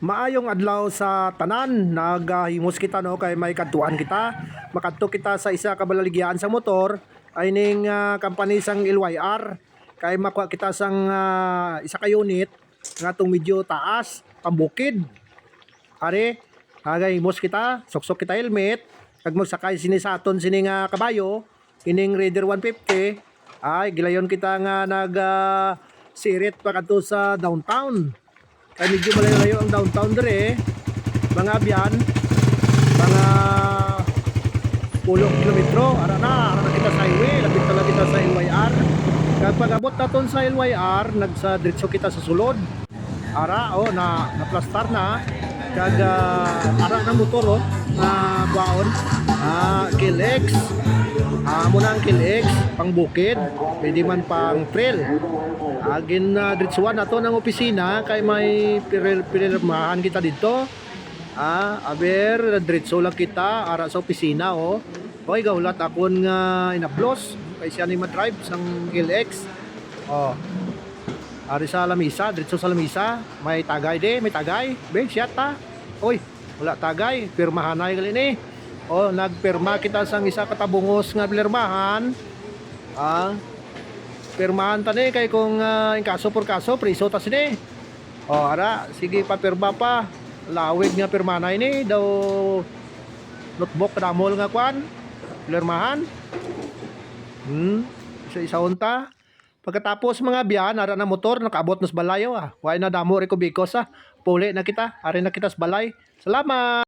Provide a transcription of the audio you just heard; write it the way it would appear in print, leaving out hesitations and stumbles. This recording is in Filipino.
Maayong adlaw sa tanan, nagahimos kita no kay may kadtuan kita. Makadto kita sa isa ka balaligyan sa motor ay ning company sang LYR kay makuha kita sang isa ka unit nga tong medyo taas, pambukid. Are, himos kita, soksok kita helmet, kag magsakay sini sa aton sini nga kabayo, ining Raider 150 ay gilayon kita nga sirit pa kadto sa downtown. Ay medyo malayo-layo ang downtown dire, mga abyan, mga 10 kilometro, ara na kita sa highway, lapit na kita sa LYR. Kapag abot naton sa LYR, nagsa diretso kita sa sulod. Ara, na-plastar na, kag ara na motor, na baon, KILX, muna ang KILX, pang bukid, pwede man pang trail. Agin na diretsuan nato ng opisina kay may pirmahan kita dito. Aber diretso lang kita ara sa opisina Hoy gawlat akon nga inaplos kay siya ni ma-drive sang KILX. Ari sa lamisa, diretso sa lamisa, may tagay may tagay. Be siya ta. Oy, wala tagay, pirmahan na gali ni. Nagpirma kita sang isa ka tabungos nga pirmahan. Pirmahan tani kay kung kaso por kaso priso ta sini. Ara sige pa pirma pa. Lawig nga pirmana ini daw notebook damol nga kwan. Pirmahan. Isa unta. Pagkatapos mga biyan ara na motor nakaabot nos balayo Way na damo re ko bikos Puli na kita. Ari na kita sa balay. Salamat.